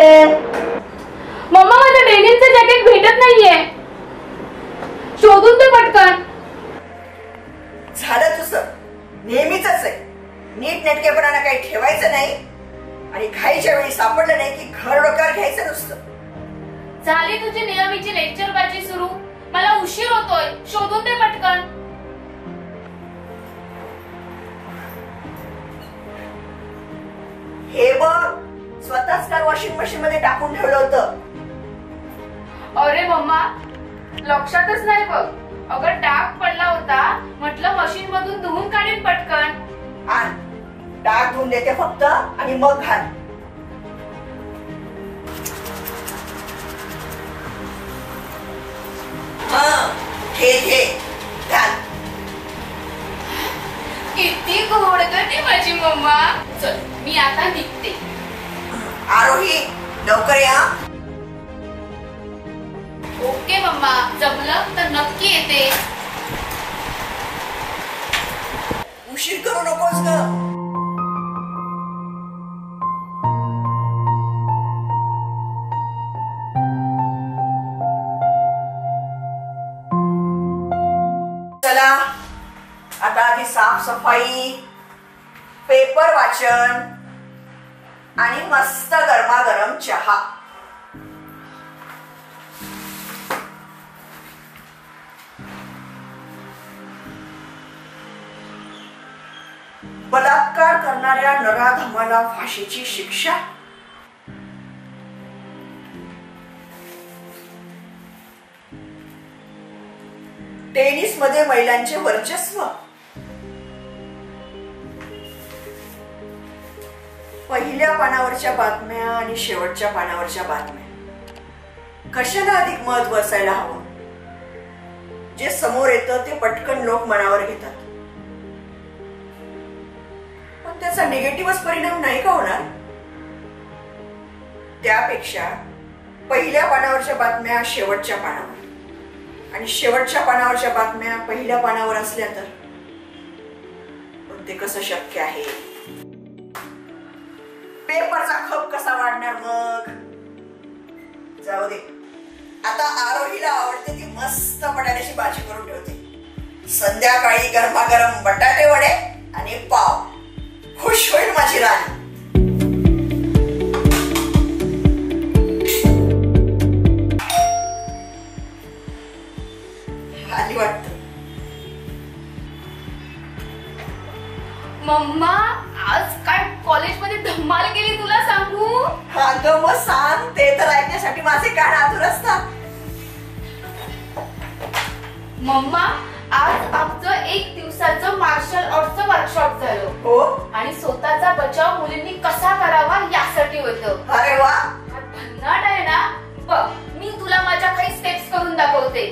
आहे? मम्मा माझं डेनिमचं जॅकेट भेटत नाहीये, शोधून दे पटकन. झालं तुझं नेहमीच आहे. नीट नेटकेपणाने काही ठेवायचं नाही आणि घाईच्या वेळी सापडलं नाही की घर डोक्यावर घ्यायचं नुसतं. झाली तुझी नेहमीची लेक्चर बाजी सुरू. मला उशीर होतोय, शोधून दे पटकन. हे बघ, स्वतःच काल वॉशिंग मशीन मध्ये टाकून ठेवलं होतं. अरे मम्मा, लक्षातच नाही बघ. अगं डाग पडला होता, म्हटलं मशीन मधून धुवून काढीन पटकन. आण, डाग धुवून देते फक्त आणि मग घाल. घे घाल. किती गोड ग माझी मम्मा. चल मी आता निघते. आरोही लवकर या. ओके मम्मा, जमलं तर नक्की येते. उशीर करू नकोस ग. चला आता आधी साफसफाई, पेपर वाचन आणि मस्त गरमागरम चहा. बलात्कार करणाऱ्या नराधमाला फाशीची शिक्षा. टेनिस मध्ये महिलांचे वर्चस्व. पहिल्या पानावरच्या बातम्या आणि शेवटच्या पानावरच्या बातम्या कशाला अधिक महत्व असायला हवं? जे समोर येतं ते पटकन लोक मनावर घेतात, पण त्याचा निगेटिव्हच परिणाम नाही का होणार? त्यापेक्षा पहिल्या पानावरच्या बातम्या शेवटच्या पानावर आणि शेवटच्या पानावरच्या बातम्या पहिल्या पानावर असल्या तर ते कसं शक्य आहे? पेपरचा खप कसा वाढणार मग? जाऊ दे, आता आरोहीला आवडते ती मस्त बटाट्याची भाजी करून ठेवते. संध्याकाळी गरमागरम बटाटे वडे आणि पाव. खुश होईल माझी राणी. आली वाटत. मम्मा, आज काय कॉलेजमध्ये धमाल केली तुला सांगू? अगं मग सांग, ते तर ऐकण्यासाठी माझे कान आतुर असतात. मम्मा, आज आमचं 1 दिवसाचं मार्शल आर्टचं वर्कशॉप झालं. हो, आणि स्वतःचा बचाव मुलींनी कसा करावा यासाठी होतं. अरे वा, भन्नाट आहे ना? बघ, मी तुला माझ्या काही स्टेप्स करून दाखवते.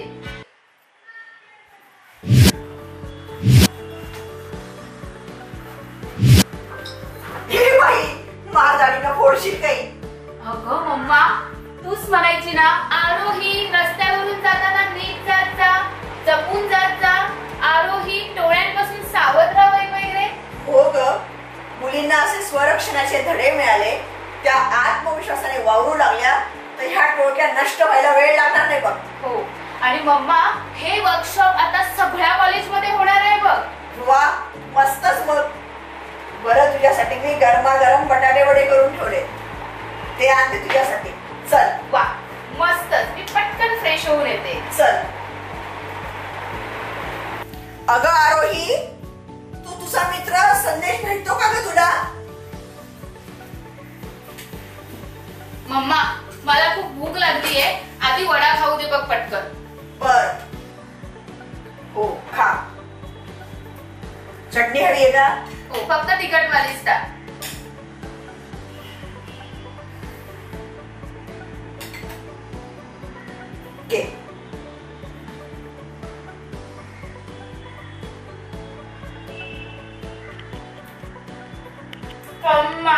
हे बाई, मारदाडीनं फोडशील काही. अगं मम्मा, तूच म्हणायची ना, आरोही रस्त्यावरून जाताना नीट जात जा, जपून जात जा, आरोही टोळ्यांपासून सावध राहा वगैरे. हो ग, मुलींना असे स्वरक्षणाचे धडे मिळाले, त्या आत्मविश्वासाने वावरू लागल्या तर ह्या टोळक्या नष्ट व्हायला वेळ लागणार नाही बघ. हो, आणि मम्मा, हे वर्कशॉप आता सगळ्या कॉलेजमध्ये होणार आहे बघ. वा, मस्तच मग. बरं, तुझ्यासाठी मी गरमागरम बटाटे वडे करून ठेवले, ते आणते तुझ्यासाठी. चल. वा, मस्तच. मी पटकन फ्रेश होऊन येते. चल. अगं आरोही, तू तुझा मित्र संदेश भेटतो का ग तुला? मम्मा, मला खूप भूक लागलीये, आधी वडा खाऊ दे बघ पटकन. बर, हो खा. चटणी हवी आहे का? हो, फक्त तिखट वालीच टाक. घे. मम्मा,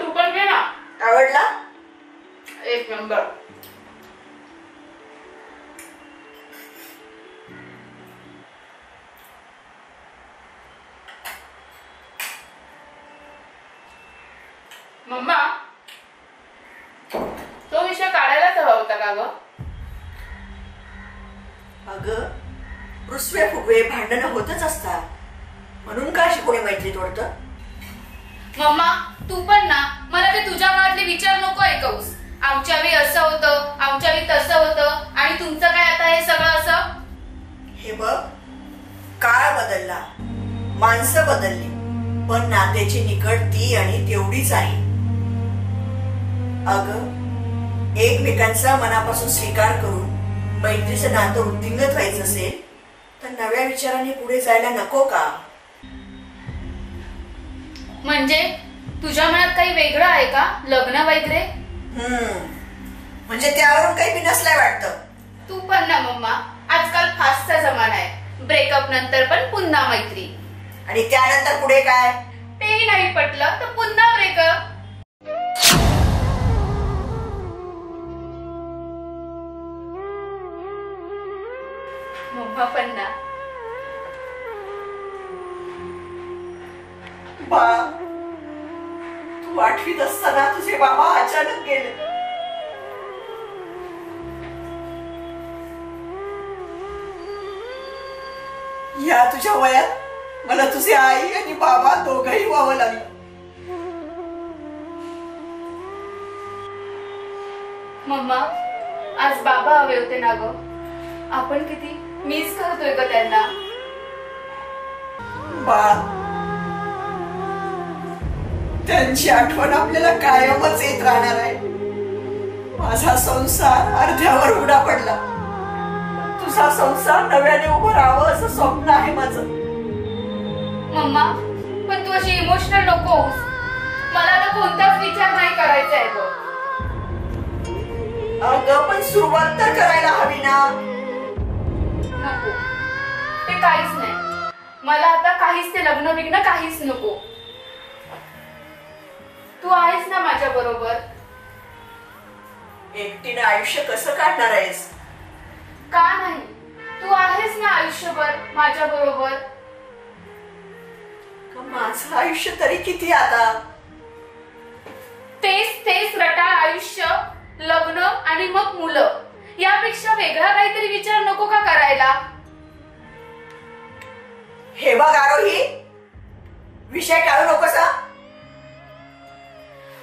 तू पण घे ना. आवडला? एक नंबर. मम्मा, का ग? अगं रुसवे फुगवे भांडणं होतच असतात, म्हणून का अशी कोणी मैत्री तोडतं? मम्मा तू पण ना मला ते तुझ्या मनातले विचार नको ऐकवूस. आमच्या वेळी असं होतं, आमच्या वेळी तसं होतं, आणि तुमचं काय आता हे सगळं असं? हे बघ, काळ बदलला, माणसं बदलली, पण नात्याची निकड ती आणि तेवढीच आहे. अगं एकमेकांचा मनापासून स्वीकार करून मैत्रीचं नातं वृद्धिंगत व्हायचं असेल तर नव्या विचारांनी पुढे जायला नको का? म्हणजे तुझ्या मनात काही वेगळं आहे का, लग्न वगैरे? म्हणजे त्यावरून काही बिनसलाय वाटतं. तू पण ना मम्मा, आजकाल फास्टचा जमाना आहे. ब्रेकअप नंतर पण पुन्हा मैत्री, आणि त्यानंतर पुढे काय? तेही नाही पटलं तर पुन्हा ब्रेकअप. मम्मा पण ना. बा, तू आठवीत असताना तुझे बाबा अचानक गेले. या तुझ्या वयात मला तुझे आई आणि बाबा दोघंही व्हावं लागलं. मम्मा आज बाबा हवे होते ना ग. आपण किती मिस करतोय ग त्यांना. बाळा, त्यांची आठवण आपल्याला कायमच येत राहणार आहे. माझा संसार अर्ध्यावर उडा पडला, तुझा संसार नव्याने उभं राहावं असं स्वप्न आहे माझं. मम्मा पण तू अशी इमोशनल नकोस. मला आता कोणताच विचार नाही करायचा आहे बघ. अगं पण सुरुवात तर करायला हवी ना. नको, ते काहीच नाही. मला आता काहीच ते लग्न बिग्न काहीच नको. तू आहेस ना माझ्या बरोबर. एकटीने आयुष्य कसं काढणार आहेस? का नाही, तू आहेस ना आयुष्यभर माझ्या बरोबर. माझं आयुष्य तरी किती आता? तेच तेच रटाळ आयुष्य, लग्न आणि मग मुलं. यापेक्षा वेगळा काहीतरी विचार नको का करायला? हे बघ आरोही, विषय टाळू नकोस.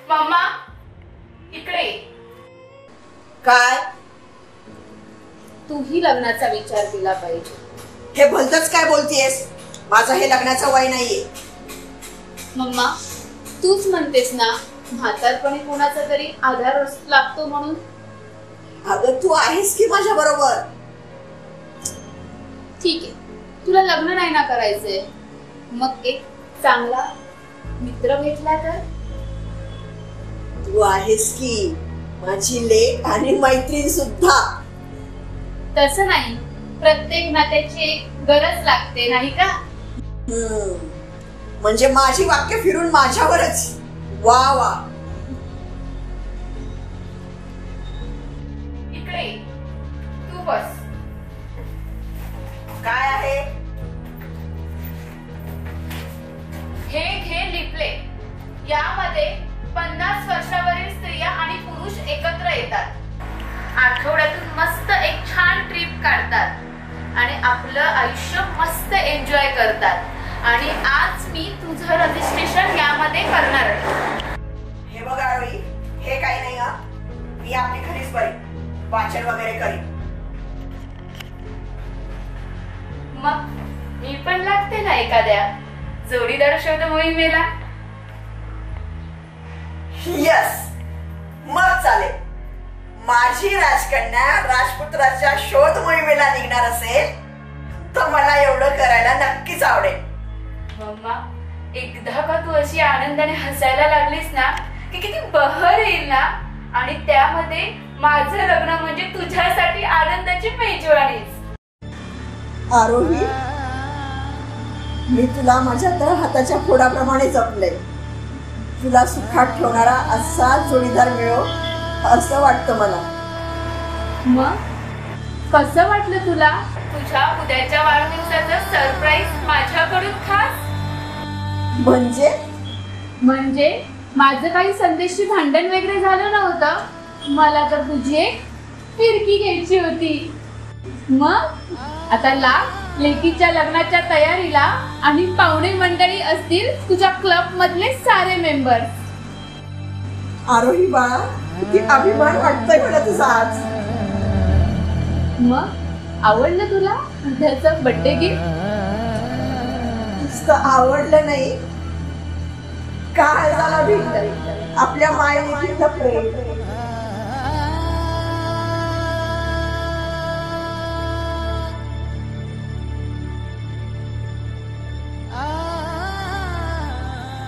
मम्मा इकडे. काय? तूही लग्नाचा विचार केला पाहिजे. हे भलतच काय बोलतीयस? माझं हे लग्नाचं वय नाहीये. मम्मा तूच म्हणतेस ना म्हातारपणी कोणाचा तरी आधार लागतो म्हणून. अगं तू आहेस की माझ्या बरोबर. ठीक आहे, तुला लग्न नाही ना करायचंय, मग एक चांगला मित्र भेटला तर? तू आहेस की माझी लेक आणि मैत्रीण सुद्धा. तसं नाही, प्रत्येक नात्याची एक गरज लागते नाही का? म्हणजे माझी वाक्य फिरून माझ्यावरच. वा वा. इकडे तू बस. काय आहे हे घे लिपले. यामध्ये 50 वर्षावरील स्त्रिया आणि पुरुष एकत्र येतात. आठवड्यातून मस्त एक छान ट्रिप काढतात आणि आपलं आयुष्य मस्त एन्जॉय करतात. आणि आज मी तुझं रजिस्ट्रेशन यामध्ये करणार आहे. हे बघ आरोही, हे काही नाही. मी आपली घरीच बरी वाचन वगैरे करीन. मग मी पण लागते ना एखाद्या जोडीदार शोध मोहिमेला. यस, मग चालेल. माझी राजकन्या राजपुत्राच्या शोध मोहिमेला निघणार असेल तर मला एवढं करायला नक्कीच आवडेल. मम्मा एकदा का तू अशी आनंदाने हसायला लागलीस ना की किती बहर येईल ना. आणि त्यामध्ये माझं लग्न म्हणजे तुझ्यासाठी आनंदाची मेजवानीच. आरोही, मी तुला माझ्या तर हाताच्या फोडाप्रमाणे जपले. तुला सुखात ठेवणारा असा जोडीदार मिळो असं वाटतं मला. मग कसं वाटलं तुला तुझ्या उद्याच्या वाढदिवसाचं सरप्राईज माझ्याकडून खास? म्हणजे माझं काही संदेशची भांडण वगैरे झालं नव्हतं. मला तर तुझी एक फिरकी घ्यायची होती. मग आता लाग लेकीच्या लग्नाच्या तयारीला आणि पाहुणे मंडळी असतील तुझ्या क्लब मधले सारे मेंबर. आरोही बाळा, किती अभिमान वाटतोय मला तुझा आज. मग आवडलं तुला उद्याचं बर्थडे गिफ्ट? नुसतं आवडलं नाही, काय झाला भेट आपल्या मायेचं प्रेम.